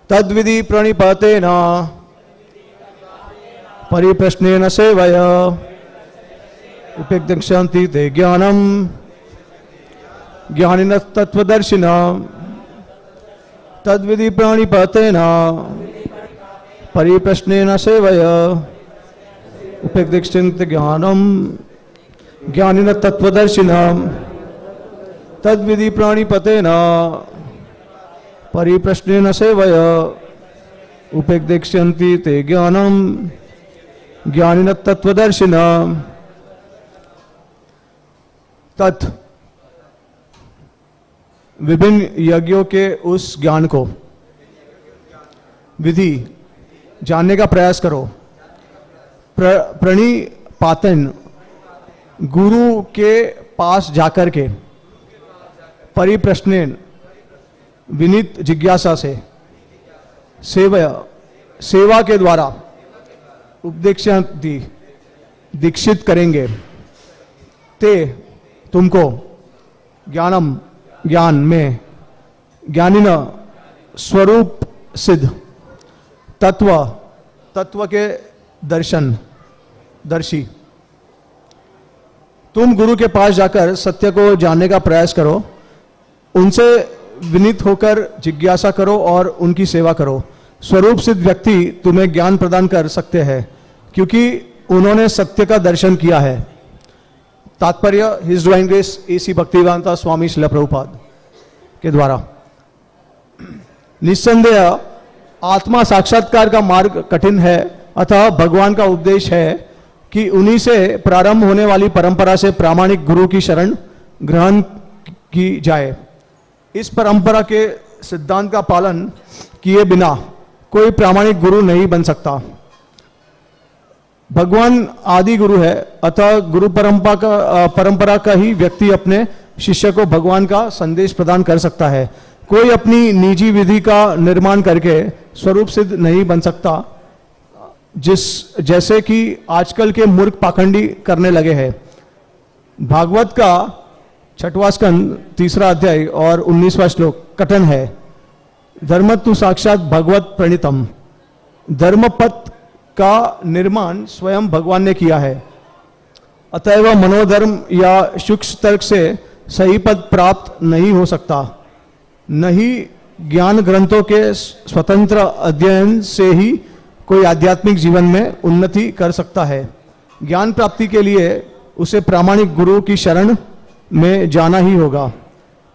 तद्विधि प्रणिपातेन परिप्रश्नेन सेवया उपदिक्षन्ति ते ज्ञानम ज्ञानिनः तत्त्वदर्शिनः तद्विधि प्रणिपातेन परिप्रश्नेन सेवया उपदिक्षन्ति ज्ञानम ज्ञानिनः तत्त्वदर्शिनः तद्विधि प्रणिपातेन परिप्रश्नेन सेवया उपदिक्षन्ति ते ज्ञानम ज्ञानिनः तत्त्वदर्शिनः तत् विभिन्न यज्ञों के उस ज्ञान को विधि जानने का प्रयास करो। प्रणिपातन गुरु के पास जाकर के परिप्रश्नेन विनीत जिज्ञासा से सेवा के द्वारा उपदेक्षन्ति दीक्षित करेंगे ते तुमको ज्ञानम ज्ञान में ज्ञानिन स्वरूप सिद्ध तत्व के दर्शी तुम गुरु के पास जाकर सत्य को जानने का प्रयास करो, उनसे विनीत होकर जिज्ञासा करो और उनकी सेवा करो। स्वरूप सिद्ध व्यक्ति तुम्हें ज्ञान प्रदान कर सकते हैं क्योंकि उन्होंने सत्य का दर्शन किया है। तात्पर्य हिज डिवाइन ग्रेस A.C. भक्तिवेदांता स्वामी श्रील प्रभुपाद के द्वारा। निस्संदेह आत्मा साक्षात्कार का मार्ग कठिन है, अतः भगवान का उपदेश है कि उन्हीं से प्रारंभ होने वाली परंपरा से प्रामाणिक गुरु की शरण ग्रहण की जाए। इस परंपरा के सिद्धांत का पालन किए बिना कोई प्रामाणिक गुरु नहीं बन सकता। भगवान आदि गुरु है, अतः गुरु परंपरा का ही व्यक्ति अपने शिष्य को भगवान का संदेश प्रदान कर सकता है। कोई अपनी निजी विधि का निर्माण करके स्वरूप सिद्ध नहीं बन सकता, जैसे कि आजकल के मूर्ख पाखंडी करने लगे हैं। भागवत का 6वां स्कंद 3रा अध्याय और 19वां श्लोक कथन है, धर्मतु साक्षात भगवत प्रणीतम। धर्मपथ का निर्माण स्वयं भगवान ने किया है, अतएव मनोधर्म या सूक्ष्म तर्क से सही पद प्राप्त नहीं हो सकता। नहीं ज्ञान ग्रंथों के स्वतंत्र अध्ययन से ही कोई आध्यात्मिक जीवन में उन्नति कर सकता है। ज्ञान प्राप्ति के लिए उसे प्रामाणिक गुरु की शरण में जाना ही होगा।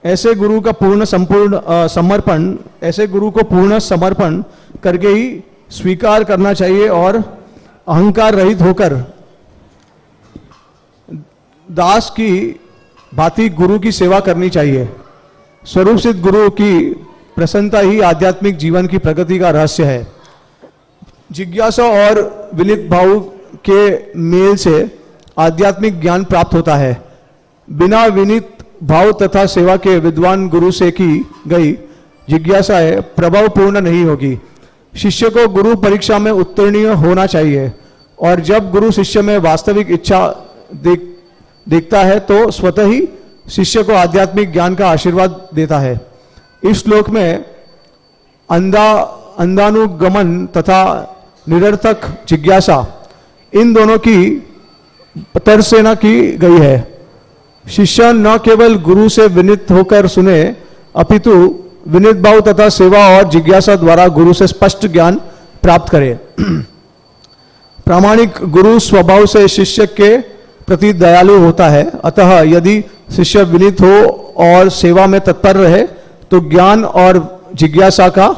ऐसे गुरु को पूर्ण समर्पण करके ही स्वीकार करना चाहिए और अहंकार रहित होकर दास की भांति गुरु की सेवा करनी चाहिए। स्वरूप सिद्ध गुरु की प्रसन्नता ही आध्यात्मिक जीवन की प्रगति का रहस्य है। जिज्ञासा और विनीत भाव के मेल से आध्यात्मिक ज्ञान प्राप्त होता है। बिना विनीत भाव तथा सेवा के विद्वान गुरु से की गई जिज्ञासाएं प्रभावपूर्ण नहीं होगी। शिष्य को गुरु परीक्षा में उत्तीर्ण होना चाहिए और जब गुरु शिष्य में वास्तविक इच्छा देखता है तो स्वतः ही शिष्य को आध्यात्मिक ज्ञान का आशीर्वाद देता है। इस श्लोक में अंधानुगमन तथा निरर्थक जिज्ञासा इन दोनों की तर्सेना की गई है। शिष्य न केवल गुरु से विनीत होकर सुने, अपितु विनीत भाव तथा सेवा और जिज्ञासा द्वारा गुरु से स्पष्ट ज्ञान प्राप्त करे। प्रामाणिक गुरु स्वभाव से शिष्य के प्रति दयालु होता है, अतः यदि शिष्य विनीत हो और सेवा में तत्पर रहे तो ज्ञान और जिज्ञासा का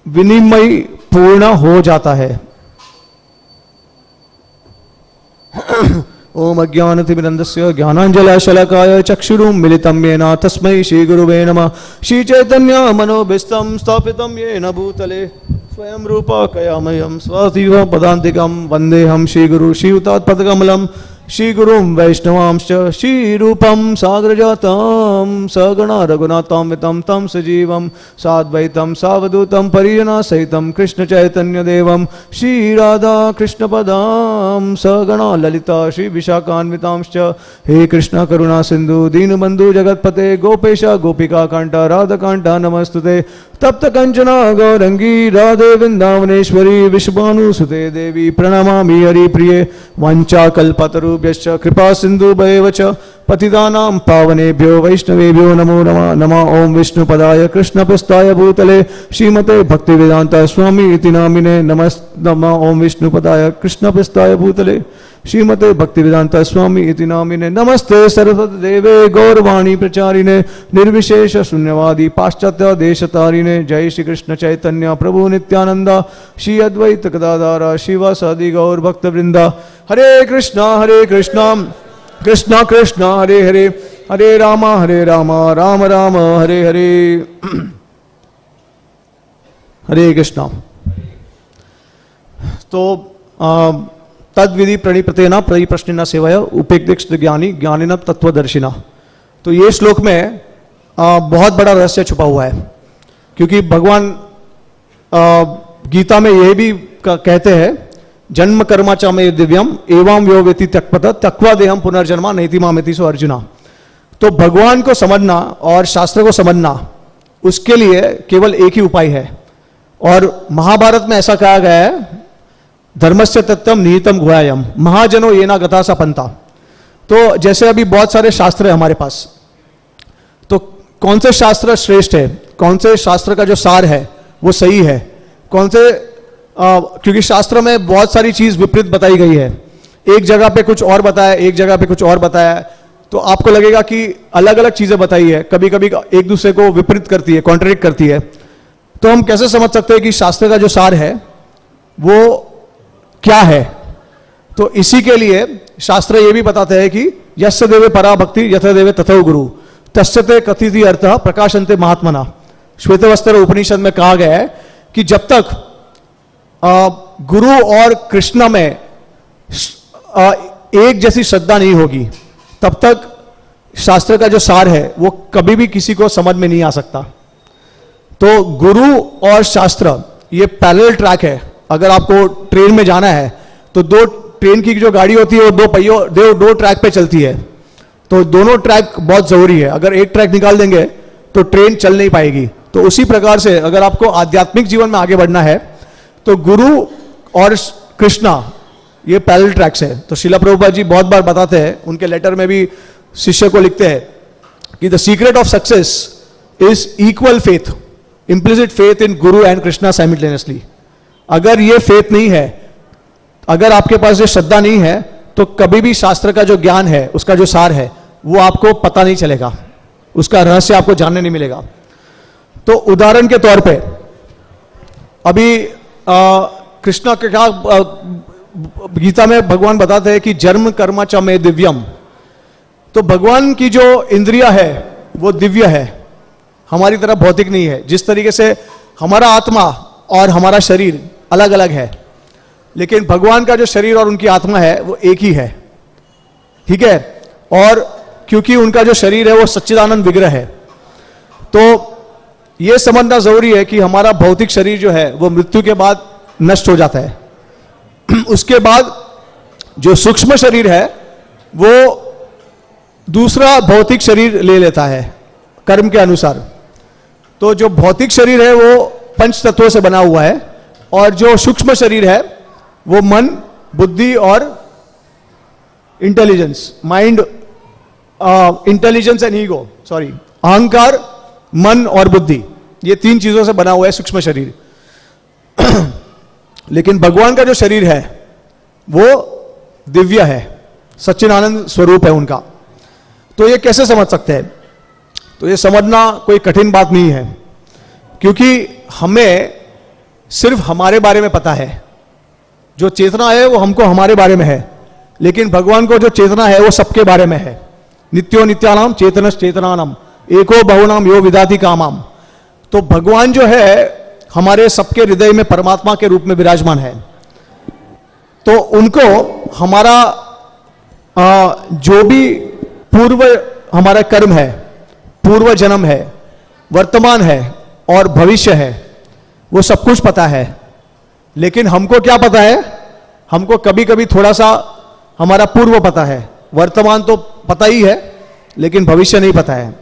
विनिमय पूर्ण हो जाता है। ओम अज्ञानतिमिरन्दस्य ज्ञानाञ्जनशलाकाय चक्षुरुन्मिलितं येन तस्मै श्रीगुरुवे नमः। श्रीचैतन्य मनोभीष्टं स्थापितं येन भूतले स्वयं रूपा कयामयं स्वतीव पदान्तिकं वन्देऽहं श्रीगुरु श्रीयुतात्पदकमलं। श्रीगुरुं वैष्णवांश्च श्रीरूपं साग्रजातं सगणा रघुनाथान्वितं तं सजीवं साद्वैतं सावधूतं परिजनसहितं कृष्णचैतन्यदेवं श्रीराधा कृष्णपदां सगणा ललिता श्रीविशाखान्वितांश्च हे कृष्ण करुणा सिंधु दीनबंधु जगत्पते गोपेश गोपिकाकान्त राधाकान्त नमस्तुते तप्त कंचना गौरंगी राधे वृंदावनेश्वरी विश्वानुसुते देवी प्रणमामि हरिप्रिये वंचाकल्पतरुभ्यश्च कृपा सिन्धुभ्येव च पतितानां पावनेभ्यो वैष्णवेभ्यो नमो नमः। नमः ओं विष्णुपदाय कृष्णपृष्ठाय भूतले श्रीमते भक्तिवेदांत स्वामी इति नामिने नमः ओं विष्णुपदाय कृष्णपृष्ठाय भूतले श्रीमते भक्तिवेदांत स्वामी इति नामिने नमस्ते सरस्वती देवे गौरवाणी प्रचारिणे निर्विशेष शून्यवादी पाश्चात्य देशतारिणे जय श्री कृष्ण चैतन्य प्रभु नित्यानंद श्री अद्वैत गदाधर शिवासादि गौर भक्त वृंदा। हरे कृष्णा कृष्णा कृष्णा हरे हरे हरे राम राम राम हरे हरे। हरे कृष्णा। तो तद्विधि प्रणिपतेना परिप्रश्निना सेवया उपेक्षित ज्ञानी ज्ञानिना तत्वदर्शिना। तो ये श्लोक में बहुत बड़ा रहस्य छुपा हुआ है, क्योंकि भगवान गीता में यह भी कहते हैं जन्म कर्मा च मे दिव्यम एवं यो वेति त्यक्पत त्यक्वा देहम पुनर्जन्मा नैति मामेति सो अर्जुना। तो भगवान को समझना और शास्त्र को समझना, उसके लिए केवल एक ही उपाय है, और महाभारत में ऐसा कहा गया है धर्मस्य तत्वम निहितम गुहायम महाजनो ये ना गता सा पंथा। तो जैसे अभी बहुत सारे शास्त्र है हमारे पास, तो कौन से शास्त्र श्रेष्ठ है, कौन से शास्त्र का जो सार है वो सही है, कौन से क्योंकि शास्त्र में बहुत सारी चीज विपरीत बताई गई है, एक जगह पे कुछ और बताया, एक जगह पे कुछ और बताया, तो आपको लगेगा कि अलग अलग चीजें बताई है, कभी कभी एक दूसरे को विपरीत करती है, कॉन्ट्रडिक्ट करती है। तो हम कैसे समझ सकते हैं कि शास्त्र का जो सार है वो क्या है? तो इसी के लिए शास्त्र ये भी बताते हैं कि यस्य देवे परा भक्ति यथा देवे तथो गुरु तस्यते कथिति अर्थ प्रकाशन्ते महात्मना। श्वेतवस्त्र उपनिषद में कहा गया है कि जब तक गुरु और कृष्ण में एक जैसी श्रद्धा नहीं होगी तब तक शास्त्र का जो सार है वो कभी भी किसी को समझ में नहीं आ सकता। तो गुरु और शास्त्र ये पैरेलल ट्रैक है। अगर आपको ट्रेन में जाना है तो दो ट्रेन की जो गाड़ी होती है वो दो पहियों दो ट्रैक पे चलती है, तो दोनों ट्रैक बहुत जरूरी है। अगर एक ट्रैक निकाल देंगे तो ट्रेन चल नहीं पाएगी। तो उसी प्रकार से अगर आपको आध्यात्मिक जीवन में आगे बढ़ना है तो गुरु और कृष्णा ये पैरेलल ट्रैक्स है। तो श्रीला प्रभुपाद जी बहुत बार बताते हैं, उनके लेटर में भी शिष्य को लिखते हैं कि the secret of success is equal faith, implicit faith in Guru and Krishna simultaneously. अगर ये फेथ नहीं है, अगर आपके पास ये श्रद्धा नहीं है, तो कभी भी शास्त्र का जो ज्ञान है, उसका जो सार है, वो आपको पता नहीं चलेगा, उसका रहस्य आपको जानने नहीं मिलेगा। तो उदाहरण के तौर पे अभी कृष्णा के क्या गीता में भगवान बताते हैं कि जन्म कर्मा च मे दिव्यम। तो भगवान की जो इंद्रिया है वो दिव्य है, हमारी तरह भौतिक नहीं है। जिस तरीके से हमारा आत्मा और हमारा शरीर अलग अलग है, लेकिन भगवान का जो शरीर और उनकी आत्मा है वो एक ही है, ठीक है। और क्योंकि उनका जो शरीर है वो सच्चिदानंद विग्रह है, तो यह समझना जरूरी है कि हमारा भौतिक शरीर जो है वो मृत्यु के बाद नष्ट हो जाता है। उसके बाद जो सूक्ष्म शरीर है वो दूसरा भौतिक शरीर ले लेता है कर्म के अनुसार। तो जो भौतिक शरीर है वो पंच तत्वों से बना हुआ है, और जो सूक्ष्म शरीर है वो मन, बुद्धि और intelligence, mind, intelligence and ego, sorry, अहंकार, मन और बुद्धि, ये तीन चीजों से बना हुआ है सूक्ष्म शरीर। लेकिन भगवान का जो शरीर है वो दिव्य है, सच्चिदानंद स्वरूप है उनका। तो ये कैसे समझ सकते हैं? तो ये समझना कोई कठिन बात नहीं है, क्योंकि हमें सिर्फ हमारे बारे में पता है। जो चेतना है वो हमको हमारे बारे में है, लेकिन भगवान को जो चेतना है वो सबके बारे में है। नित्यो नित्यानाम चेतनस चेतनानाम एको बहुनाम यो विदाति कामाम। तो भगवान जो है हमारे सबके हृदय में परमात्मा के रूप में विराजमान है। तो उनको हमारा जो भी पूर्व हमारा कर्म है, पूर्व जन्म है, वर्तमान है और भविष्य है, वो सब कुछ पता है। लेकिन हमको क्या पता है? हमको कभी कभी थोड़ा सा हमारा पूर्व पता है, वर्तमान तो पता ही है, लेकिन भविष्य नहीं पता है।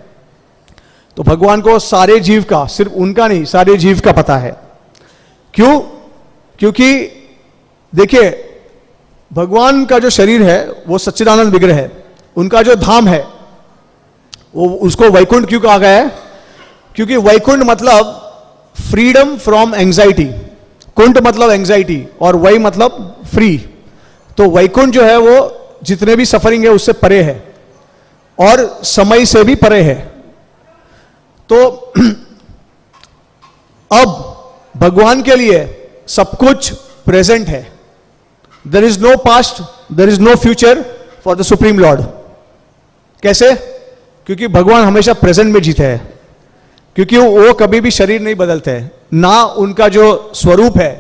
तो भगवान को सारे जीव का, सिर्फ उनका नहीं, सारे जीव का पता है। क्यों? क्योंकि देखिए, भगवान का जो शरीर है वो सच्चिदानंद विग्रह है, उनका जो धाम है वो, उसको वैकुंठ क्यों कहा गया है? क्योंकि वैकुंठ मतलब फ्रीडम फ्रॉम एंजाइटी, कुंठ मतलब एंजाइटी और वै मतलब फ्री। तो वैकुंठ जो है वो जितने भी सफरिंग है उससे परे है और समय से भी परे है। तो अब भगवान के लिए सब कुछ प्रेजेंट है। There is no past, there is no future for the supreme Lord. कैसे? क्योंकि भगवान हमेशा प्रेजेंट में जीते हैं, क्योंकि वो कभी भी शरीर नहीं बदलते हैं, ना उनका जो स्वरूप है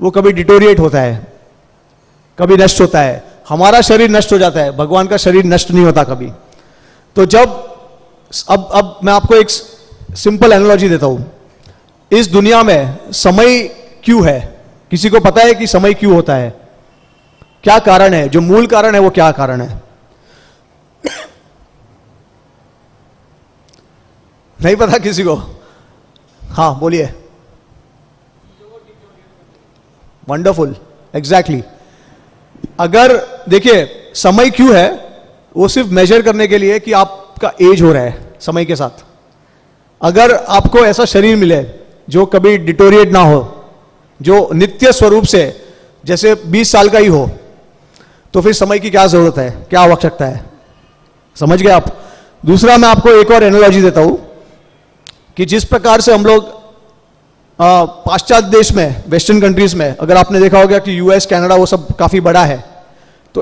वो कभी डिटोरिएट होता है, कभी नष्ट होता है। हमारा शरीर नष्ट हो जाता है, भगवान का शरीर नष्ट नहीं होता कभी। तो जब अब मैं आपको एक सिंपल एनालॉजी देता हूं। इस दुनिया में समय क्यों है? किसी को पता है कि समय क्यों होता है? क्या कारण है? जो मूल कारण है वो क्या कारण है? नहीं पता किसी को? हाँ बोलिए। Wonderful, exactly. अगर देखिए, समय क्यों है वो सिर्फ मेजर करने के लिए कि आपका एज हो रहा है समय के साथ। अगर आपको ऐसा शरीर मिले जो कभी डिटोरिएट ना हो, जो नित्य स्वरूप से जैसे 20 साल का ही हो, तो फिर समय की क्या जरूरत है, क्या आवश्यकता है? समझ गए आप? दूसरा मैं आपको एक और एनालॉजी देता हूं कि जिस प्रकार से हम लोग पाश्चात्य देश में, वेस्टर्न कंट्रीज में, अगर आपने देखा होगा कि यूएस, कनाडा वो सब काफी बड़ा है, तो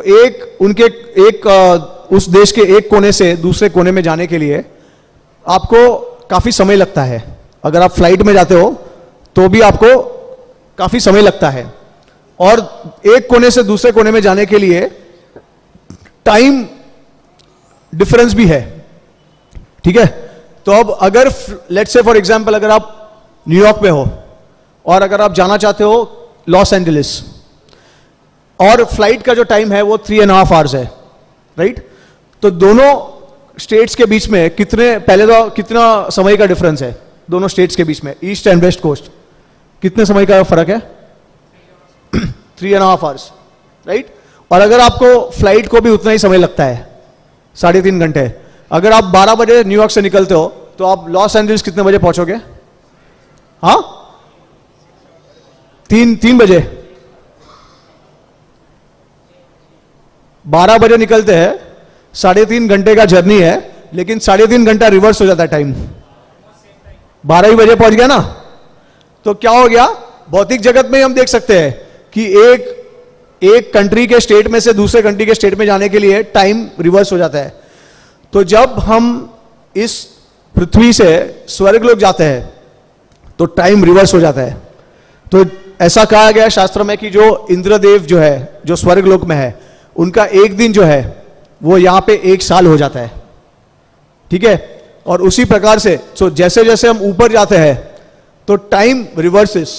उस देश के एक कोने से दूसरे कोने में जाने के लिए आपको काफी समय लगता है। अगर आप फ्लाइट में जाते हो तो भी आपको काफी समय लगता है, और एक कोने से दूसरे कोने में जाने के लिए टाइम डिफरेंस भी है। ठीक है? तो अब अगर लेट्स से फॉर एग्जांपल, अगर आप न्यूयॉर्क में हो और अगर आप जाना चाहते हो लॉस एंजलिस, और फ्लाइट का जो टाइम है वो 3.5 आवर्स है, राइट? तो दोनों स्टेट्स के बीच में कितना समय का डिफरेंस है दोनों स्टेट्स के बीच में, ईस्ट एंड वेस्ट कोस्ट? कितने समय का फर्क है? 3.5 आवर्स, राइट? और अगर आपको फ्लाइट को भी उतना ही समय लगता है, 3.5 घंटे। अगर आप 12 बजे न्यूयॉर्क से निकलते हो तो आप लॉस एंजलिस कितने बजे पहुंचोगे? हाँ, 3 बजे। 12 बजे निकलते हैं, 3.5 घंटे का जर्नी है, लेकिन 3.5 घंटा रिवर्स हो जाता है टाइम। 12 ही बजे पहुंच गया ना? तो क्या हो गया? भौतिक जगत में हम देख सकते हैं कि एक कंट्री के स्टेट में से दूसरे कंट्री के स्टेट में जाने के लिए टाइम रिवर्स हो जाता है। तो जब हम इस पृथ्वी से स्वर्ग लोक जाते हैं तो टाइम रिवर्स हो जाता है। तो ऐसा कहा गया शास्त्र में कि जो इंद्रदेव जो है, जो स्वर्ग लोक में है, उनका एक दिन जो है वो यहां पे 1 साल हो जाता है। ठीक है? और उसी प्रकार से जैसे जैसे हम ऊपर जाते हैं तो टाइम रिवर्सेस,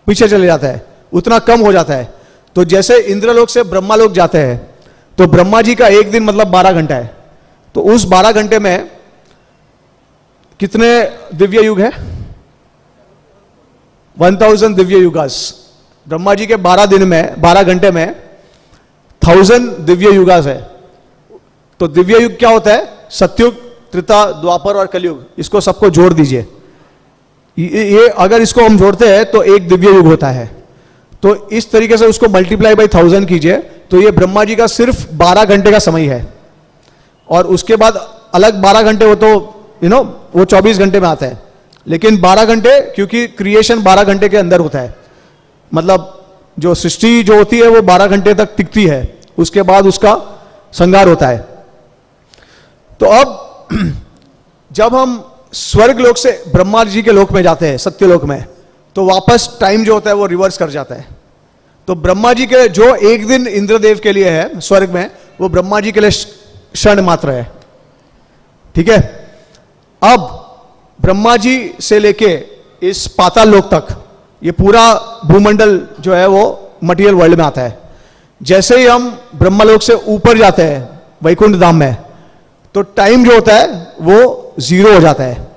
पीछे चले जाता है, उतना कम हो जाता है। तो जैसे इंद्रलोक से ब्रह्मा लोक जाते हैं तो ब्रह्मा जी का एक दिन मतलब 12 घंटा है। तो उस 12 घंटे में कितने दिव्य युग है? 1000 दिव्य युगास। ब्रह्मा जी के 12 दिन में, 12 घंटे में 1000 दिव्य युगास है। तो दिव्य युग क्या होता है? सतयुग, त्रेता, द्वापर और कलयुग। इसको सबको जोड़ दीजिए। ये अगर इसको हम जोड़ते हैं तो एक दिव्य युग होता है। तो इस तरीके से उसको मल्टीप्लाई बाई 1000 कीजिए, तो ये ब्रह्मा जी का सिर्फ 12 घंटे का समय है। और उसके बाद अलग 12 घंटे वो तो वो 24 घंटे में आता है। लेकिन 12 घंटे, क्योंकि क्रिएशन 12 घंटे के अंदर होता है, मतलब जो सृष्टि जो होती है वो 12 घंटे तक टिकती है, उसके बाद उसका संहार होता है। तो अब जब हम स्वर्ग लोक से ब्रह्मा जी के लोक में जाते हैं, सत्यलोक में, तो वापस टाइम जो होता है वो रिवर्स कर जाता है। तो ब्रह्मा जी के जो एक दिन इंद्रदेव के लिए है स्वर्ग में, वो ब्रह्मा जी के लिए क्षण मात्र है। ठीक है, अब ब्रह्मा जी से लेके इस पाताल लोक तक ये पूरा भूमंडल जो है वो मटेरियल वर्ल्ड में आता है। जैसे ही हम ब्रह्मलोक से ऊपर जाते हैं वैकुंठ धाम में, तो टाइम जो होता है वो जीरो हो जाता है।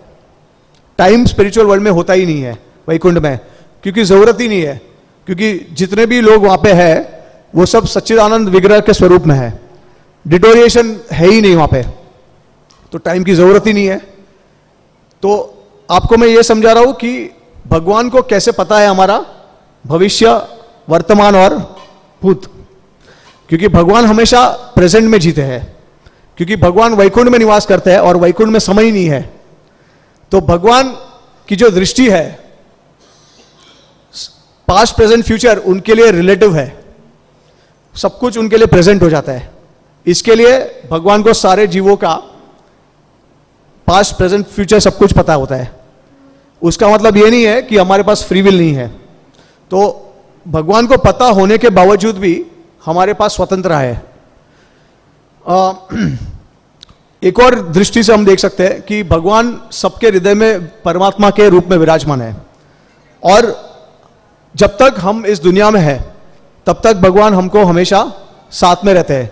टाइम स्पिरिचुअल वर्ल्ड में होता ही नहीं है वैकुंठ में, क्योंकि जरूरत ही नहीं है, क्योंकि जितने भी लोग वहां पे है वो सब सच्चिदानंद विग्रह के स्वरूप में है। डिटोरिएशन है ही नहीं वहां पे, तो टाइम की जरूरत ही नहीं है। तो आपको मैं ये समझा रहा हूं कि भगवान को कैसे पता है हमारा भविष्य, वर्तमान और भूत, क्योंकि भगवान हमेशा प्रेजेंट में जीते हैं, क्योंकि भगवान वैकुंठ में निवास करते हैं और वैकुंठ में समय ही नहीं है। तो भगवान की जो दृष्टि है, पास्ट प्रेजेंट फ्यूचर उनके लिए रिलेटिव है, सब कुछ उनके लिए प्रेजेंट हो जाता है। इसके लिए भगवान को सारे जीवों का पास्ट प्रेजेंट फ्यूचर सब कुछ पता होता है। उसका मतलब ये नहीं है कि हमारे पास फ्री विल नहीं है। तो भगवान को पता होने के बावजूद भी हमारे पास स्वतंत्रता है। एक और दृष्टि से हम देख सकते हैं कि भगवान सबके हृदय में परमात्मा के रूप में विराजमान है, और जब तक हम इस दुनिया में हैं तब तक भगवान हमको हमेशा साथ में रहते हैं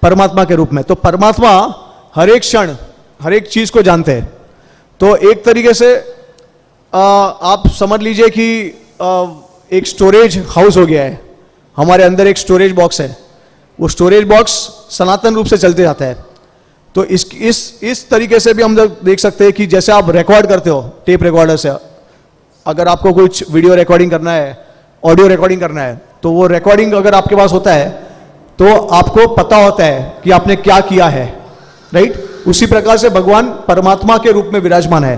परमात्मा के रूप में। तो परमात्मा हर एक क्षण हर एक चीज को जानते हैं। तो एक तरीके से आप समझ लीजिए कि एक स्टोरेज हाउस हो गया है, हमारे अंदर एक स्टोरेज बॉक्स है, वो स्टोरेज बॉक्स सनातन रूप से चलते जाता है। तो इस तरीके से भी हम देख सकते हैं कि जैसे आप रिकॉर्ड करते हो टेप रिकॉर्डर से, अगर आपको कुछ वीडियो रिकॉर्डिंग करना है, ऑडियो रिकॉर्डिंग करना है, तो वो रिकॉर्डिंग अगर आपके पास होता है तो आपको पता होता है कि आपने क्या किया है, राइट। उसी प्रकार से भगवान परमात्मा के रूप में विराजमान है।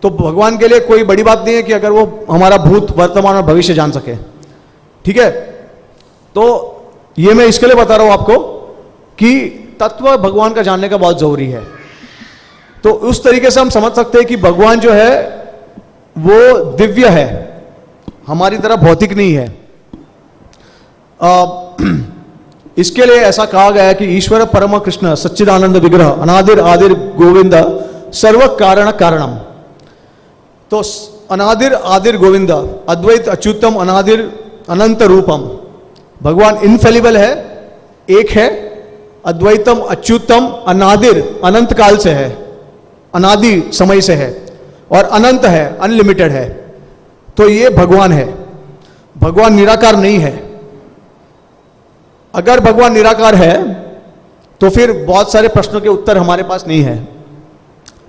तो भगवान के लिए कोई बड़ी बात नहीं है कि अगर वो हमारा भूत, वर्तमान और भविष्य जान सके। ठीक है, तो ये मैं इसके लिए बता रहा हूं आपको कि तत्व भगवान का जानने का बहुत जरूरी है। तो उस तरीके से हम समझ सकते हैं कि भगवान जो है वो दिव्य है, हमारी तरह भौतिक नहीं है। इसके लिए ऐसा कहा गया है कि ईश्वर परम कृष्ण सच्चिदानंद विग्रह अनादिर आदिर गोविंद सर्व कारण कारणम। तो अनादिर आदिर गोविंद, अद्वैत अच्युतम अनादिर अनंत रूपम। भगवान इनफेलिबल है, एक है, अद्वैतम अच्युतम अनादिर अनंत काल से है, अनादि समय से है, और अनंत है, अनलिमिटेड है। तो ये भगवान है। भगवान निराकार नहीं है। अगर भगवान निराकार है तो फिर बहुत सारे प्रश्नों के उत्तर हमारे पास नहीं है।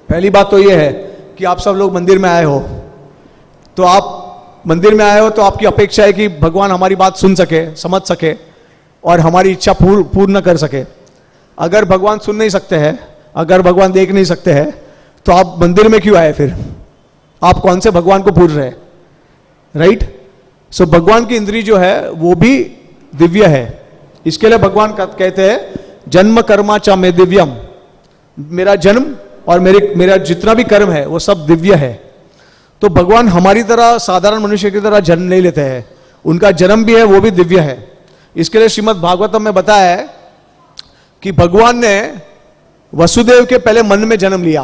पहली बात तो ये है कि आप सब लोग मंदिर में आए हो, तो आप मंदिर में आए हो तो आपकी अपेक्षा है कि भगवान हमारी बात सुन सके, समझ सके और हमारी इच्छा पूर्ण कर सके। अगर भगवान सुन नहीं सकते हैं, अगर भगवान देख नहीं सकते हैं, तो आप मंदिर में क्यों आए? फिर आप कौन से भगवान को पूज रहे हैं, राइट। सो भगवान की इंद्री जो है वो भी दिव्य है। इसके लिए भगवान कहते हैं जन्म कर्मा च मे दिव्यम, मेरा जन्म और मेरा जितना भी कर्म है वो सब दिव्य है। तो भगवान हमारी तरह साधारण मनुष्य की तरह जन्म नहीं लेते हैं, उनका जन्म भी है वो भी दिव्य है। इसके लिए श्रीमद् भागवतम में बताया है कि भगवान ने वसुदेव के पहले मन में जन्म लिया,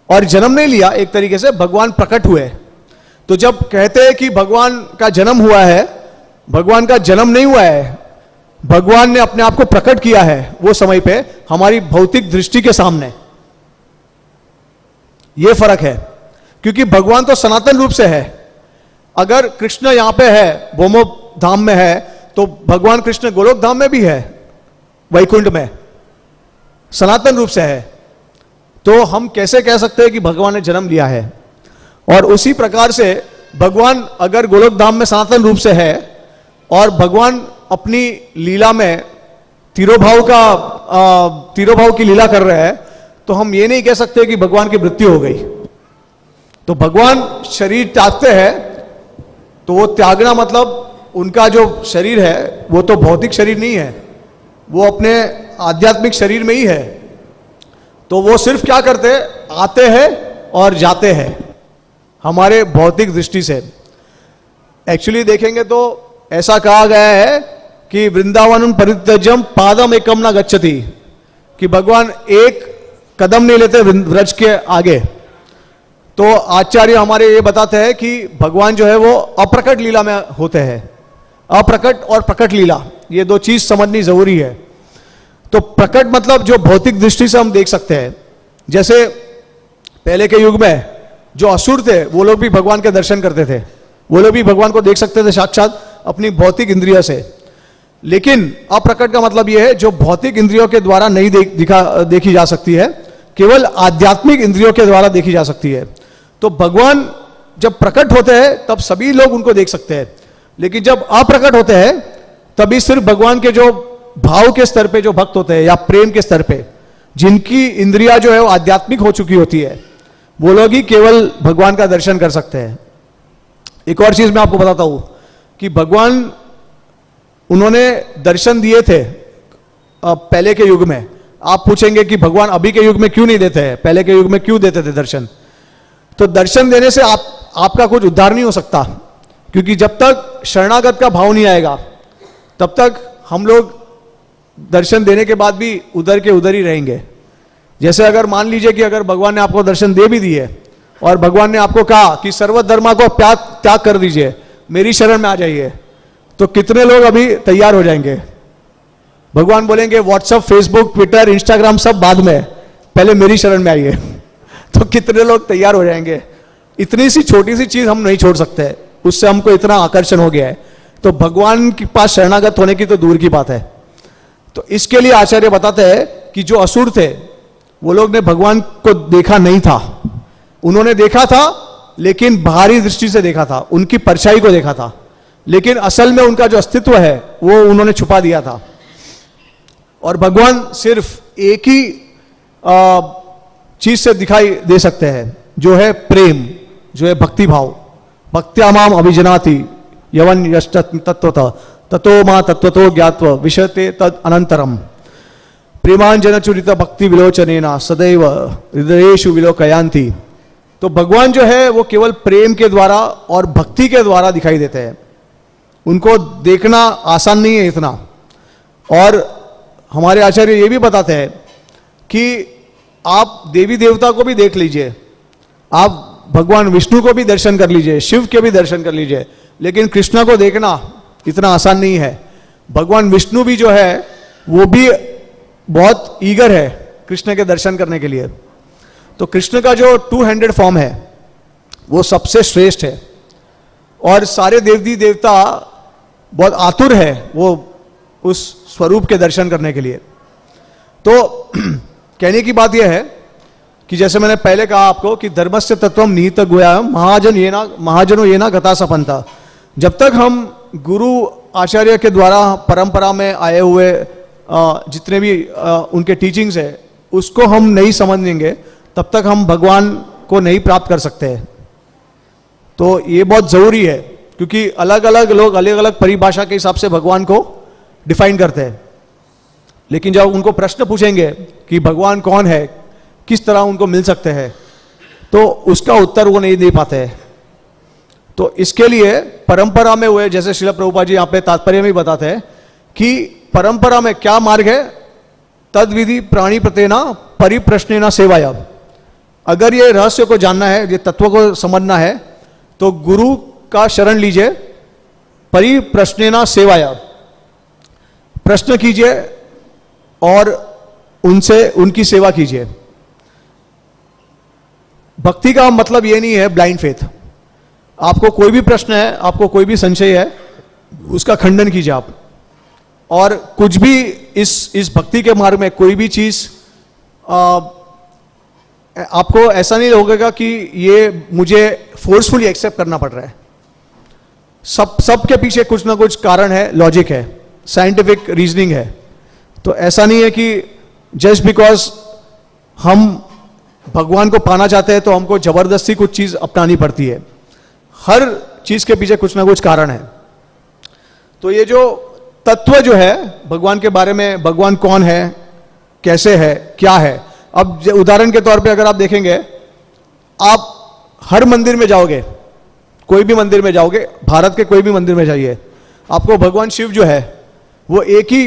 और जन्म नहीं लिया, एक तरीके से भगवान प्रकट हुए। तो जब कहते हैं कि भगवान का जन्म हुआ है, भगवान का जन्म नहीं हुआ है, भगवान ने अपने आप को प्रकट किया है वो समय पे हमारी भौतिक दृष्टि के सामने। यह फर्क है, क्योंकि भगवान तो सनातन रूप से है। अगर कृष्ण यहां पे है, भौमो धाम में है, तो भगवान कृष्ण गोलोक धाम में भी है, वैकुंठ में सनातन रूप से है। तो हम कैसे कह सकते हैं कि भगवान ने जन्म लिया है? और उसी प्रकार से भगवान अगर गोलोक धाम में सनातन रूप से है और भगवान अपनी लीला में तिरोभाव की लीला कर रहे हैं, तो हम ये नहीं कह सकते कि भगवान की मृत्यु हो गई। तो भगवान शरीर त्यागते हैं, तो वो त्यागना मतलब उनका जो शरीर है वो तो भौतिक शरीर नहीं है, वो अपने आध्यात्मिक शरीर में ही है। तो वो सिर्फ क्या करते हैं, आते हैं और जाते हैं हमारे भौतिक दृष्टि से। एक्चुअली देखेंगे तो ऐसा कहा गया है कि वृंदावन परित्यजम पादम एकम न गच्छति, कि भगवान एक कदम नहीं लेते व्रज के आगे। तो आचार्य हमारे ये बताते हैं कि भगवान जो है वो अप्रकट लीला में होते हैं। अप्रकट और प्रकट लीला, ये दो चीज समझनी जरूरी है। तो प्रकट मतलब जो भौतिक दृष्टि से हम देख सकते हैं, जैसे पहले के युग में जो असुर थे वो लोग भी भगवान के दर्शन करते थे, वो लोग भी भगवान को देख सकते थे साक्षात अपनी भौतिक इंद्रिय से। लेकिन अप्रकट का मतलब यह है जो भौतिक इंद्रियों के द्वारा नहीं देखी जा सकती है, केवल आध्यात्मिक इंद्रियों के द्वारा देखी जा सकती है। तो भगवान जब प्रकट होते हैं तब सभी लोग उनको देख सकते हैं, लेकिन जब अप्रकट होते हैं तभी सिर्फ भगवान के जो भाव के स्तर पे जो भक्त होते हैं या प्रेम के स्तर पे जिनकी इंद्रिया जो है वो आध्यात्मिक हो चुकी होती है, वो लोग ही केवल भगवान का दर्शन कर सकते हैं। एक और चीज मैं आपको बताता हूं कि भगवान उन्होंने दर्शन दिए थे पहले के युग में। आप पूछेंगे कि भगवान अभी के युग में क्यों नहीं देते हैं, पहले के युग में क्यों देते थे दर्शन? तो दर्शन देने से आपका कुछ उद्धार नहीं हो सकता, क्योंकि जब तक शरणागत का भाव नहीं आएगा तब तक हम लोग दर्शन देने के बाद भी उधर के उधर ही रहेंगे। जैसे अगर मान लीजिए कि अगर भगवान ने आपको दर्शन दे भी दिए और भगवान ने आपको कहा कि सर्वधर्मा को त्याग कर दीजिए, मेरी शरण में आ जाइए, तो कितने लोग अभी तैयार हो जाएंगे? भगवान बोलेंगे व्हाट्सएप, फेसबुक, ट्विटर, इंस्टाग्राम सब बाद में, पहले मेरी शरण में आइए। तो कितने लोग तैयार हो जाएंगे? इतनी सी छोटी सी चीज हम नहीं छोड़ सकते, उससे हमको इतना आकर्षण हो गया है। तो भगवान के पास शरणागत होने की तो दूर की बात है। तो इसके लिए आचार्य बताते हैं कि जो असुर थे वो लोग ने भगवान को देखा नहीं था, उन्होंने देखा था लेकिन बाहरी दृष्टि से देखा था, उनकी परछाई को देखा था, लेकिन असल में उनका जो अस्तित्व है वो उन्होंने छुपा दिया था। और भगवान सिर्फ एक ही चीज से दिखाई दे सकते हैं, जो है प्रेम, जो है भक्ति भाव। भक्त्या माम अभिजनाति यवन यष्ट तत्वतः ततो मा तत्वतो ज्ञात्व विशते तद अनंतरम प्रेमांजन चुरित भक्ति विलोचनेना सदैव हृदयेषु विलोकयांति। तो भगवान जो है वो केवल प्रेम के द्वारा और भक्ति के द्वारा दिखाई देते हैं, उनको देखना आसान नहीं है इतना। और हमारे आचार्य ये भी बताते हैं कि आप देवी देवता को भी देख लीजिए, आप भगवान विष्णु को भी दर्शन कर लीजिए, शिव के भी दर्शन कर लीजिए, लेकिन कृष्ण को देखना इतना आसान नहीं है। भगवान विष्णु भी जो है वो भी बहुत ईगर है कृष्ण के दर्शन करने के लिए। तो कृष्ण का जो 200 फॉर्म है वो सबसे श्रेष्ठ है, और सारे देवी देवता बहुत आतुर है वो उस स्वरूप के दर्शन करने के लिए। तो कहने की बात यह है कि जैसे मैंने पहले कहा आपको कि धर्मस्य तत्वम निहित गुह्यम महाजनो ये ना गता सपंता। जब तक हम गुरु आचार्य के द्वारा परंपरा में आए हुए जितने भी उनके टीचिंग्स है उसको हम नहीं समझेंगे, तब तक हम भगवान को नहीं प्राप्त कर सकते हैं। तो ये बहुत जरूरी है, क्योंकि अलग अलग लोग अलग अलग परिभाषा के हिसाब से भगवान को डिफाइन करते हैं, लेकिन जब उनको प्रश्न पूछेंगे कि भगवान कौन है, किस तरह उनको मिल सकते हैं, तो उसका उत्तर वो नहीं दे पाते हैं। तो इसके लिए परंपरा में हुए, जैसे श्रील प्रभुपाद जी यहाँ पे तात्पर्य में बताते हैं कि परंपरा में क्या मार्ग है, तद विधि प्राणी प्रतेना परिप्रश्नेना सेवाया। अगर ये रहस्य को जानना है, ये तत्व को समझना है, तो गुरु का शरण लीजिए, परिप्रश्नेना सेवाया, प्रश्न कीजिए और उनसे उनकी सेवा कीजिए। भक्ति का मतलब ये नहीं है ब्लाइंड फेथ। आपको कोई भी प्रश्न है, आपको कोई भी संशय है, उसका खंडन कीजिए आप, और कुछ भी इस भक्ति के मार्ग में कोई भी चीज आपको ऐसा नहीं लगेगा कि ये मुझे फोर्सफुली एक्सेप्ट करना पड़ रहा है। सबके पीछे कुछ ना कुछ कारण है, लॉजिक है, साइंटिफिक रीजनिंग है। तो ऐसा नहीं है कि जस्ट बिकॉज हम भगवान को पाना चाहते हैं तो हमको जबरदस्ती कुछ चीज अपनानी पड़ती है। हर चीज के पीछे कुछ ना कुछ कारण है। तो ये जो तत्व जो है भगवान के बारे में, भगवान कौन है, कैसे है, क्या है। अब उदाहरण के तौर पे अगर आप देखेंगे, आप हर मंदिर में जाओगे, कोई भी मंदिर में जाओगे, भारत के कोई भी मंदिर में जाइए, आपको भगवान शिव जो है वो एक ही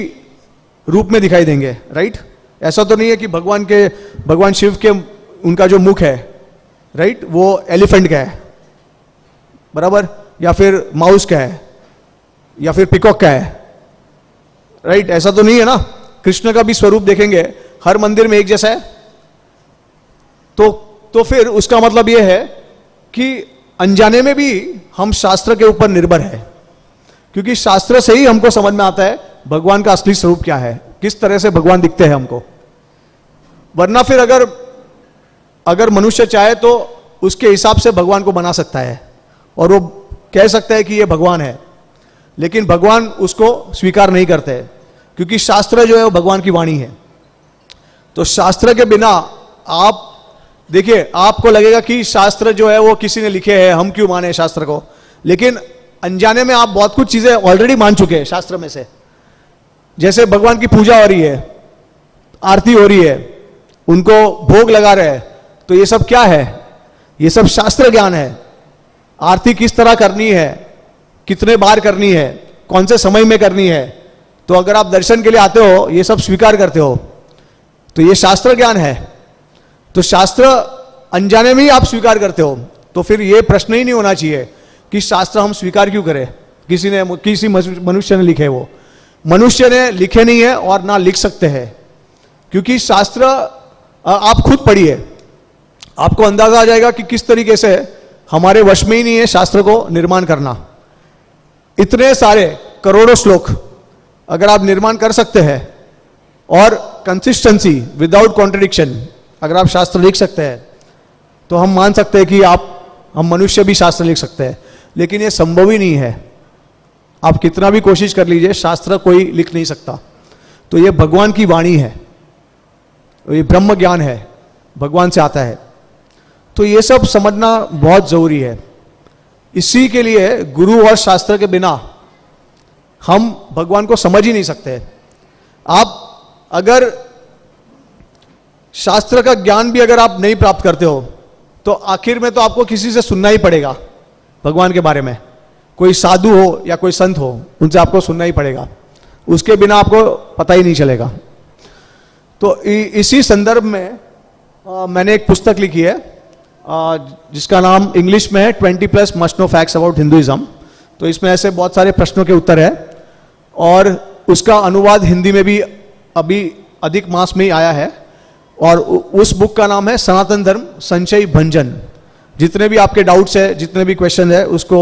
रूप में दिखाई देंगे, राइट? ऐसा तो नहीं है कि भगवान शिव के उनका जो मुख है, राइट, वो एलिफेंट का है, बराबर, या फिर माउस का है, या फिर पिकॉक का है, राइट? ऐसा तो नहीं है ना। कृष्ण का भी स्वरूप देखेंगे हर मंदिर में एक जैसा है, तो फिर उसका मतलब यह है कि अनजाने में भी हम शास्त्र के ऊपर निर्भर है, क्योंकि शास्त्र से ही हमको समझ में आता है भगवान का असली स्वरूप क्या है, किस तरह से भगवान दिखते हैं हमको। वरना फिर अगर मनुष्य चाहे तो उसके हिसाब से भगवान को बना सकता है और वो कह सकता है कि ये भगवान है, लेकिन भगवान उसको स्वीकार नहीं करते, क्योंकि शास्त्र जो है वो भगवान की वाणी है। तो शास्त्र के बिना आप देखिए, आपको लगेगा कि शास्त्र जो है वो किसी ने लिखे हैं, हम क्यों माने शास्त्र को, लेकिन अनजाने में आप बहुत कुछ चीजें ऑलरेडी मान चुके हैं शास्त्र में से। जैसे भगवान की पूजा हो रही है, आरती हो रही है, उनको भोग लगा रहे हैं, तो ये सब क्या है? ये सब शास्त्र ज्ञान है। आरती किस तरह करनी है, कितने बार करनी है, कौन से समय में करनी है, तो अगर आप दर्शन के लिए आते हो, ये सब स्वीकार करते हो, तो ये शास्त्र ज्ञान है। तो शास्त्र अनजाने में ही आप स्वीकार करते हो, तो फिर ये प्रश्न ही नहीं होना चाहिए कि शास्त्र हम स्वीकार क्यों करें, किसी मनुष्य ने लिखे, वो मनुष्य ने लिखे नहीं है और ना लिख सकते हैं, क्योंकि शास्त्र आप खुद पढ़िए, आपको अंदाजा आ जाएगा कि किस तरीके से हमारे वश में ही नहीं है शास्त्र को निर्माण करना। इतने सारे करोड़ों श्लोक अगर आप निर्माण कर सकते हैं और कंसिस्टेंसी विदाउट कॉन्ट्रडिक्शन अगर आप शास्त्र लिख सकते हैं, तो हम मान सकते हैं कि हम मनुष्य भी शास्त्र लिख सकते हैं, लेकिन ये संभव ही नहीं है। आप कितना भी कोशिश कर लीजिए, शास्त्र कोई लिख नहीं सकता। तो ये भगवान की वाणी है, ये ब्रह्म ज्ञान है, भगवान से आता है। तो ये सब समझना बहुत जरूरी है। इसी के लिए गुरु और शास्त्र के बिना हम भगवान को समझ ही नहीं सकते। आप अगर शास्त्र का ज्ञान भी अगर आप नहीं प्राप्त करते हो, तो आखिर में तो आपको किसी से सुनना ही पड़ेगा भगवान के बारे में। कोई साधु हो या कोई संत हो, उनसे आपको सुनना ही पड़ेगा, उसके बिना आपको पता ही नहीं चलेगा। तो इसी संदर्भ में मैंने एक पुस्तक लिखी है जिसका नाम इंग्लिश में है 20+ must know facts about Hinduism. तो इसमें ऐसे बहुत सारे प्रश्नों के उत्तर है और उसका अनुवाद हिंदी में भी अभी अधिक मास में ही आया है, और उस बुक का नाम है सनातन धर्म संशय भंजन। जितने भी आपके डाउट्स है, जितने भी क्वेश्चन है, उसको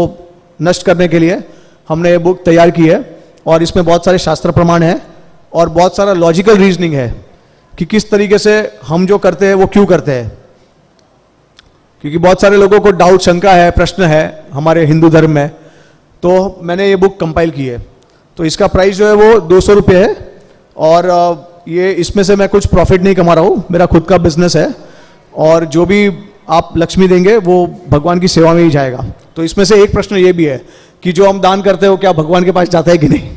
नष्ट करने के लिए हमने ये बुक तैयार की है, और इसमें बहुत सारे शास्त्र प्रमाण है और बहुत सारा लॉजिकल रीजनिंग है कि किस तरीके से हम जो करते हैं वो क्यों करते हैं। क्योंकि बहुत सारे लोगों को डाउट, शंका है, प्रश्न है हमारे हिंदू धर्म में, तो मैंने ये बुक कंपाइल की है। तो इसका प्राइस जो है वो 200 रुपये है, और ये इसमें से मैं कुछ प्रॉफिट नहीं कमा रहा हूँ, मेरा खुद का बिजनेस है, और जो भी आप लक्ष्मी देंगे वो भगवान की सेवा में ही जाएगा। तो इसमें से एक प्रश्न ये भी है कि जो हम दान करते हो क्या भगवान के पास जाता है कि नहीं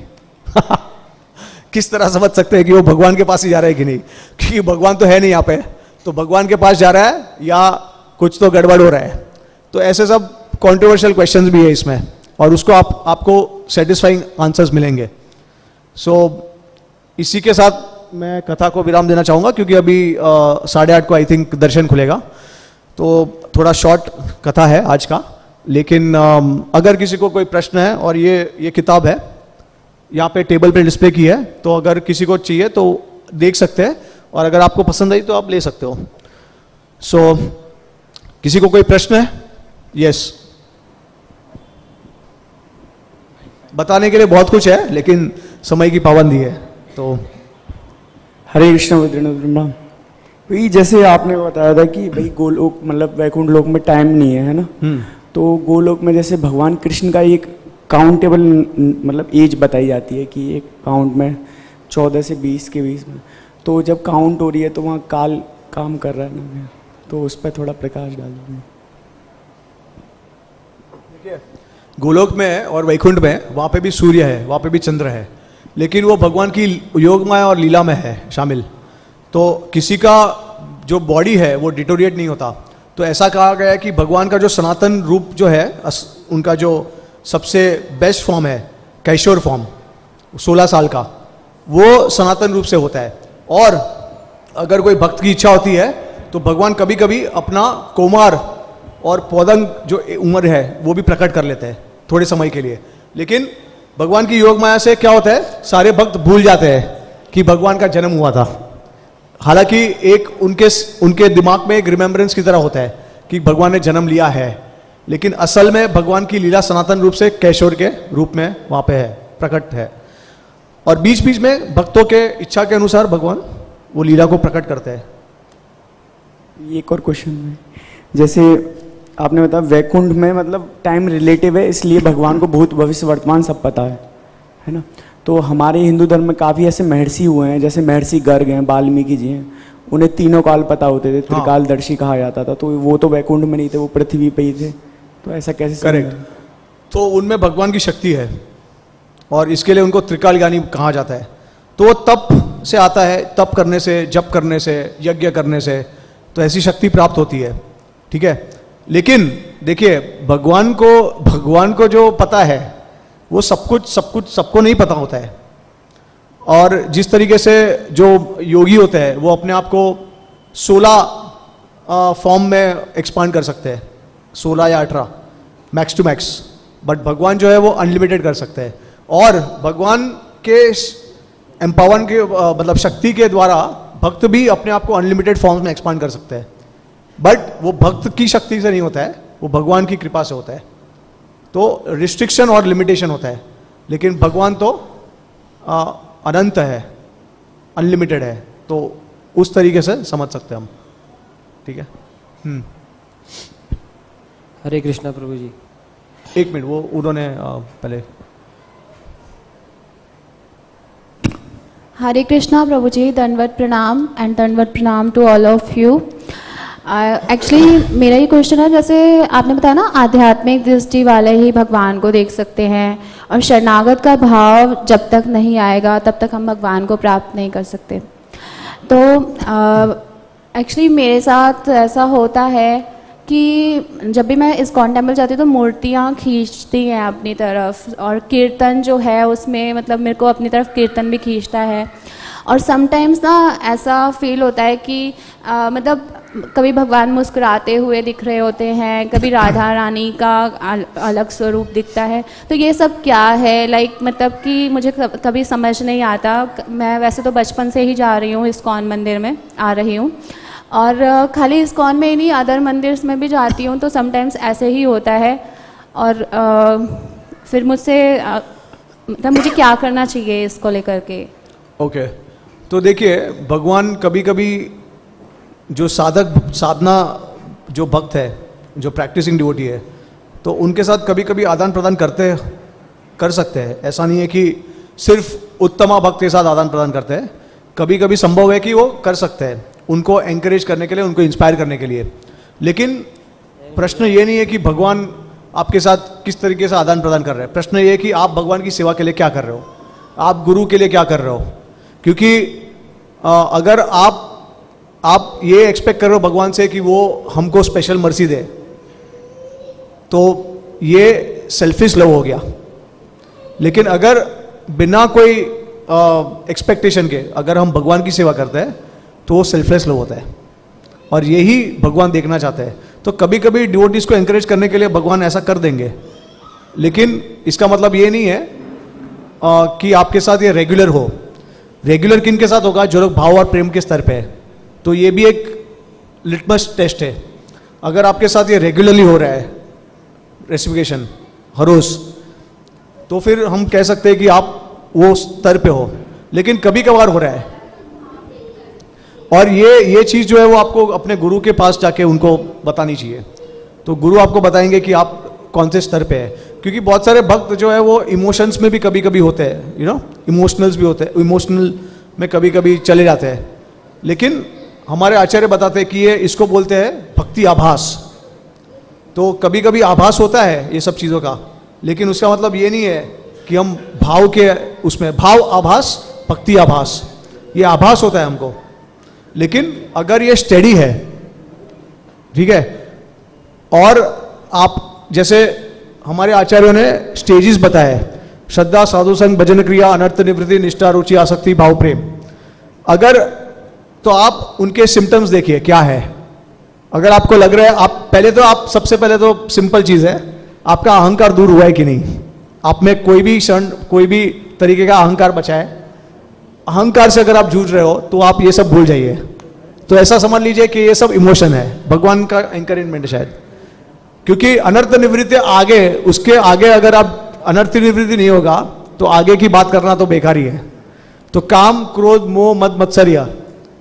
किस तरह समझ सकते हैं कि वो भगवान के पास ही जा रहा है कि नहीं, क्योंकि भगवान तो है नहीं यहाँ पे, तो भगवान के पास जा रहा है या कुछ तो गड़बड़ हो रहा है। तो ऐसे सब कॉन्ट्रोवर्शियल क्वेश्चंस भी है इसमें, और उसको आपको सेटिस्फाइंग आंसर्स मिलेंगे। सो इसी के साथ मैं कथा को विराम देना चाहूँगा, क्योंकि अभी 8:30 को आई थिंक दर्शन खुलेगा, तो थोड़ा शॉर्ट कथा है आज का। लेकिन अगर किसी को कोई प्रश्न है, और ये किताब है यहाँ पे टेबल पे डिस्प्ले की है, तो अगर किसी को चाहिए तो देख सकते हैं, और अगर आपको पसंद आई तो आप ले सकते हो। सो किसी को कोई प्रश्न है? यस, बताने के लिए बहुत कुछ है, लेकिन समय की पाबंदी है। तो हरे कृष्ण ब्रह्मा। भाई जैसे आपने बताया था कि भाई गोलोक मतलब वैकुंठ लोक में टाइम नहीं है ना, तो गोलोक में जैसे भगवान कृष्ण का एक काउंटेबल मतलब एज बताई जाती है कि एक काउंट में 14 से 20 के बीच में, तो जब काउंट हो रही है तो वहाँ काल काम कर रहा है ना, तो उस पर थोड़ा प्रकाश डाल दीजिए। देखिए, गोलोक में और वैकुंठ में वहाँ पे भी सूर्य है, वहाँ पे भी चंद्र है, लेकिन वो भगवान की योगमय और लीला में है शामिल। तो किसी का जो बॉडी है वो डिटोरिएट नहीं होता। तो ऐसा कहा गया है कि भगवान का जो सनातन रूप जो है, उनका जो सबसे बेस्ट फॉर्म है कैशोर फॉर्म, 16 साल का, वो सनातन रूप से होता है। और अगर कोई भक्त की इच्छा होती है तो भगवान कभी कभी अपना कौमार और पौदंग जो उम्र है वो भी प्रकट कर लेते हैं थोड़े समय के लिए। लेकिन भगवान की योग माया से क्या होता है, सारे भक्त भूल जाते हैं कि भगवान का जन्म हुआ था। हालांकि एक उनके दिमाग में एक रिमेम्बरेंस की तरह होता है कि भगवान ने जन्म लिया है, लेकिन असल में भगवान की लीला सनातन रूप से कैशोर के रूप में वहां पे है, प्रकट है। और बीच बीच में भक्तों के इच्छा के अनुसार भगवान वो लीला को प्रकट करते हैं। एक और क्वेश्चन है, जैसे आपने बताया वैकुंठ में मतलब टाइम रिलेटिव है, इसलिए भगवान को भूत भविष्य वर्तमान सब पता है ना। तो हमारे हिंदू धर्म में काफ़ी ऐसे महर्षि हुए हैं, जैसे महर्षि गर्ग हैं, वाल्मीकि जी हैं, उन्हें तीनों काल पता होते थे, त्रिकालदर्शी कहा जाता था। तो वो तो वैकुंठ में नहीं थे, वो पृथ्वी पे ही थे, तो ऐसा कैसे? करेक्ट। तो उनमें भगवान की शक्ति है और इसके लिए उनको त्रिकाल ज्ञानी कहा जाता है। तो वो तप से आता है, तप करने से, जप करने से, यज्ञ करने से, तो ऐसी शक्ति प्राप्त होती है, ठीक है। लेकिन देखिए भगवान को जो पता है वो सब कुछ सबको नहीं पता होता है। और जिस तरीके से जो योगी होते हैं वो अपने आप को 16 फॉर्म में एक्सपांड कर सकते हैं, 16 या 18 मैक्स टू मैक्स, बट भगवान जो है वो अनलिमिटेड कर सकते हैं। और भगवान के एम्पावर के मतलब शक्ति के द्वारा भक्त भी अपने आप को अनलिमिटेड फॉर्म में एक्सपांड कर सकते हैं, बट वो भक्त की शक्ति से नहीं होता है, वो भगवान की कृपा से होता है। तो रिस्ट्रिक्शन और लिमिटेशन होता है, लेकिन भगवान तो अनंत है, अनलिमिटेड है। तो उस तरीके से समझ सकते हैं हम, ठीक है। हरे कृष्णा प्रभु जी। एक मिनट, वो उन्होंने पहले। हरे कृष्णा प्रभु जी, दंडवत प्रणाम and dandavat pranam to all of you. Actually मेरा ये क्वेश्चन है, जैसे आपने बताया ना आध्यात्मिक दृष्टि वाले ही भगवान को देख सकते हैं, और शरणागत का भाव जब तक नहीं आएगा तब तक हम भगवान को प्राप्त नहीं कर सकते। तो एक्चुअली मेरे साथ ऐसा होता है कि जब भी मैं इस्कॉन टेम्पल जाती हूँ तो मूर्तियाँ खींचती हैं अपनी तरफ, और कीर्तन जो है उसमें मतलब मेरे को अपनी तरफ कीर्तन भी खींचता है। और समटाइम्स ना ऐसा फील होता है कि मतलब कभी भगवान मुस्कुराते हुए दिख रहे होते हैं, कभी राधा रानी का अलग स्वरूप दिखता है। तो ये सब क्या है, लाइक मतलब कि मुझे कभी समझ नहीं आता। मैं वैसे तो बचपन से ही जा रही हूँ इस्कॉन मंदिर में, आ रही हूँ, और खाली इस्कॉन में ही नहीं अदर मंदिर्स में भी जाती हूँ, तो समटाइम्स ऐसे ही होता है। और फिर मुझसे मतलब मुझे क्या करना चाहिए इसको लेकर के? ओके, तो देखिए भगवान कभी कभी जो साधना जो भक्त है, जो प्रैक्टिसिंग डिवोटी है, तो उनके साथ कभी कभी आदान प्रदान कर सकते हैं। ऐसा नहीं है कि सिर्फ उत्तमा भक्त के साथ आदान प्रदान करते हैं, कभी कभी संभव है कि वो कर सकते हैं, उनको एंकरेज करने के लिए, उनको इंस्पायर करने के लिए। लेकिन प्रश्न ये नहीं है कि भगवान आपके साथ किस तरीके से आदान प्रदान कर रहे हैं। प्रश्न ये है कि आप भगवान की सेवा के लिए क्या कर रहे हो, आप गुरु के लिए क्या कर रहे हो। क्योंकि अगर आप ये एक्सपेक्ट कर रहे हो भगवान से कि वो हमको स्पेशल मर्सी दे, तो ये सेल्फिश लव हो गया। लेकिन अगर बिना कोई एक्सपेक्टेशन के अगर हम भगवान की सेवा करते हैं तो वो सेल्फलेस लव होता है, और यही भगवान देखना चाहते हैं। तो कभी कभी डिवोटीज को एंकरेज करने के लिए भगवान ऐसा कर देंगे, लेकिन इसका मतलब ये नहीं है कि आपके साथ ये रेगुलर हो। रेगुलर किन के साथ होगा? जो लोग भाव और प्रेम के स्तर पे है। तो ये भी एक लिटमस टेस्ट है। अगर आपके साथ ये रेगुलरली हो रहा है रेसिपिकेशन हर रोज, तो फिर हम कह सकते हैं कि आप वो स्तर पे हो। लेकिन कभी कभार हो रहा है, और ये चीज़ जो है वो आपको अपने गुरु के पास जाके उनको बतानी चाहिए। तो गुरु आपको बताएंगे कि आप कौन से स्तर पे है। क्योंकि बहुत सारे भक्त जो है वो इमोशंस में भी कभी कभी होते हैं, यू नो, इमोशनल्स भी होते हैं, इमोशनल में कभी कभी चले जाते हैं। लेकिन हमारे आचार्य बताते हैं कि ये इसको बोलते हैं भक्ति आभास। तो कभी कभी आभास होता है ये सब चीज़ों का, लेकिन उसका मतलब ये नहीं है कि हम भाव के उसमें, भाव आभास, भक्ति आभास, ये आभास होता है हमको। लेकिन अगर ये स्टेडी है, ठीक है, और आप जैसे हमारे आचार्यों ने स्टेजेस बताए श्रद्धा, साधु संग, भजन क्रिया, अनर्थ निवृत्ति, निष्ठा, रुचि, आसक्ति, भाव, प्रेम। अगर तो आप उनके सिम्टम्स देखिए क्या है। अगर आपको लग रहा है, आप सबसे पहले तो सिंपल चीज है, आपका अहंकार दूर हुआ है कि नहीं, आप में कोई भी क्षण कोई भी तरीके का अहंकार बचा है। अहंकार से अगर आप जूझ रहे हो तो आप ये सब भूल जाइए। तो ऐसा समझ लीजिए कि ये सब इमोशन है, भगवान का एंकरेजमेंट है शायद। क्योंकि अनर्थ निवृत्ति आगे, उसके आगे अगर आप अनर्थ निवृत्ति नहीं होगा तो आगे की बात करना तो बेकार ही है। तो काम, क्रोध, मोह, मद, मत्सर्य,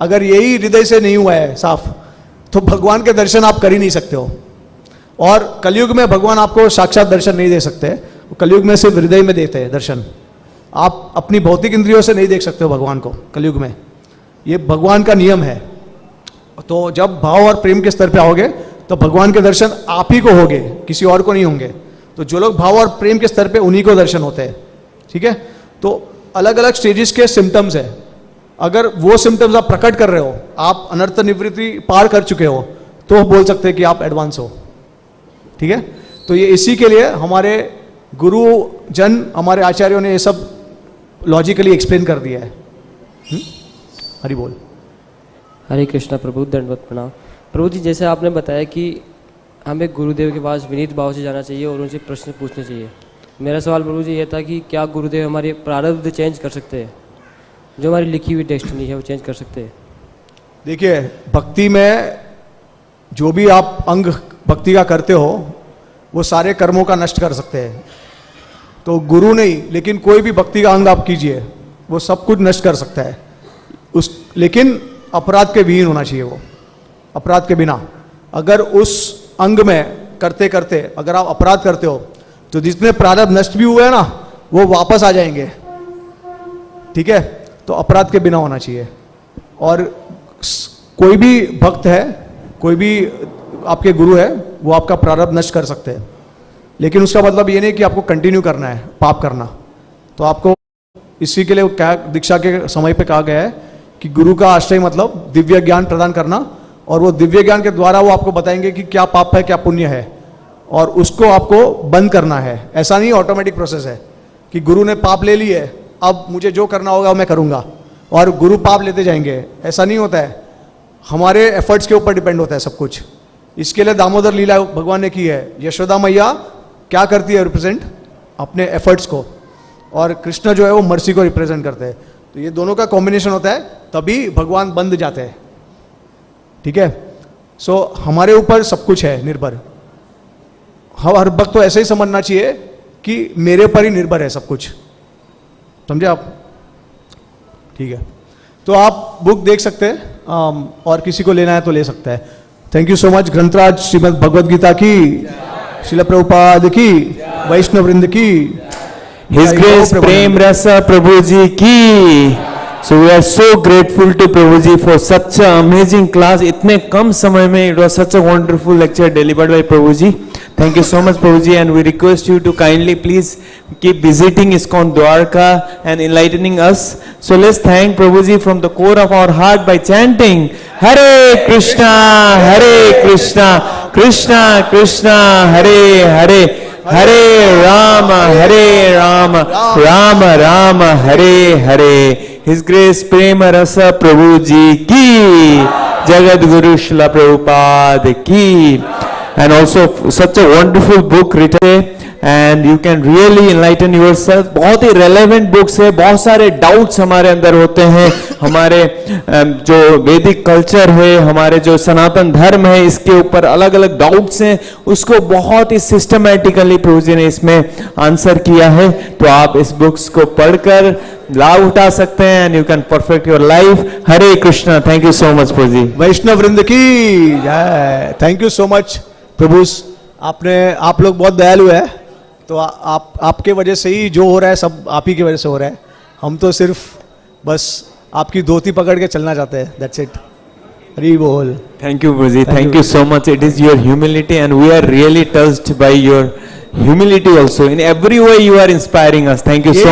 अगर यही हृदय से नहीं हुआ है साफ, तो भगवान के दर्शन आप कर ही नहीं सकते हो। और कलयुग में भगवान आपको साक्षात दर्शन नहीं दे सकते, कलयुग में सिर्फ हृदय में देते हैं दर्शन। आप अपनी भौतिक इंद्रियों से नहीं देख सकते हो भगवान को कलयुग में, ये भगवान का नियम है। तो जब भाव और प्रेम के स्तर पे आओगे तो भगवान के दर्शन आप ही को होंगे, किसी और को नहीं होंगे। तो जो लोग भाव और प्रेम के स्तर पे, उन्हीं को दर्शन होते हैं। ठीक है, तो अलग अलग स्टेजेस के सिम्टम्स है। अगर वो सिम्टम्स आप प्रकट कर रहे हो, आप अनर्थ निवृत्ति पार कर चुके हो, तो बोल सकते हैं कि आप एडवांस हो। ठीक है, तो ये इसी के लिए हमारे गुरु जन, हमारे आचार्यों ने ये सब लॉजिकली एक्सप्लेन कर दिया है। हरि बोल। हरे कृष्णा प्रभु, दंडवत प्रणाम। प्रभु जी, जैसे आपने बताया कि हमें गुरुदेव के पास विनीत भाव से जाना चाहिए और उनसे प्रश्न पूछने चाहिए। मेरा सवाल प्रभु जी ये था कि क्या गुरुदेव हमारे प्रारब्ध चेंज कर सकते हैं, जो हमारी लिखी हुई डेस्टिनी है वो चेंज कर सकते हैं? देखिए, भक्ति में जो भी आप अंग भक्ति का करते हो वो सारे कर्मों का नष्ट कर सकते हैं। तो गुरु नहीं, लेकिन कोई भी भक्ति का अंग आप कीजिए, वो सब कुछ नष्ट कर सकता है। लेकिन अपराध के विहीन होना चाहिए वो, अपराध के बिना। अगर उस अंग में करते करते अगर आप अपराध करते हो तो जितने प्रारब्ध नष्ट भी हुए हैं ना, वो वापस आ जाएंगे। ठीक है, तो अपराध के बिना होना चाहिए। और कोई भी भक्त है, कोई भी आपके गुरु है, वो आपका प्रारब्ध नष्ट कर सकते हैं। लेकिन उसका मतलब ये नहीं कि आपको कंटिन्यू करना है पाप करना। तो आपको इसी के लिए क्या दीक्षा के समय पे कहा गया है कि गुरु का आश्रय मतलब दिव्य ज्ञान प्रदान करना, और वो दिव्य ज्ञान के द्वारा वो आपको बताएंगे कि क्या पाप है क्या पुण्य है, और उसको आपको बंद करना है। ऐसा नहीं ऑटोमेटिक प्रोसेस है कि गुरु ने पाप ले ली है, अब मुझे जो करना होगा मैं करूंगा, और गुरु पाप लेते जाएंगे। ऐसा नहीं होता है, हमारे एफर्ट्स के ऊपर डिपेंड होता है सब कुछ। इसके लिए दामोदर लीला भगवान ने की है। यशोदा मैया क्या करती है, रिप्रेजेंट अपने एफर्ट्स को, और कृष्ण जो है वो मर्सी को रिप्रेजेंट करते हैं। तो ये दोनों का कॉम्बिनेशन होता है, तभी भगवान बंद जाते हैं। ठीक है, सो हमारे ऊपर सब कुछ है निर्भर। हर भक्त तो ऐसे ही समझना चाहिए कि मेरे पर ही निर्भर है सब कुछ, समझे आप? ठीक है, तो आप बुक देख सकते हैं, और किसी को लेना है तो ले सकता है। Thank you so much. ग्रंथराज श्रीमद् भगवद गीता की, श्रील प्रभुपाद की, वैष्णव वृंद की, His Grace Prem Rasa Prabhuji ki. So we are so grateful to Prabhuji for such an amazing class. इतने कम समय में it was such a wonderful lecture delivered by Prabhuji. Thank you so much Prabhuji, and we request you to kindly please keep visiting ISKCON Dwarka and enlightening us. So let's thank Prabhuji from the core of our heart by chanting Hare Krishna, Krishna Krishna, Hare Hare. Hare Rama, Rama Rama, Hare Hare. His Grace Prema Rasa Prabhuji ki, Jagat Guru Srila Prabhupada ki. And also such a wonderful book written, and you can really enlighten yourself. बहुत ही relevant books है, बहुत सारे doubts हमारे अंदर होते हैं, हमारे जो वैदिक कल्चर है, हमारे जो सनातन धर्म है, इसके ऊपर अलग अलग डाउट्स हैं, उसको बहुत ही सिस्टमैटिकली प्रभु जी ने इसमें आंसर किया है। तो आप इस बुक्स को पढ़कर लाभ उठा सकते हैं, and you can perfect your life. Hare Krishna. Thank you so much Prabhu ji. वैष्णव वृंद की जय। Thank you so much Prabhu, आप लोग बहुत दयालु है। तो आपके वजह से ही जो हो रहा है सब आप ही की वजह से हो रहा है। हम तो सिर्फ बस आपकी धोती पकड़ के चलना चाहते हैं, दैट्स इट। हरि बोल। Thank you Prabhuji, thank you so much. It is your humility and we are really touched by your humility also. In every way you are inspiring us. Thank you so much.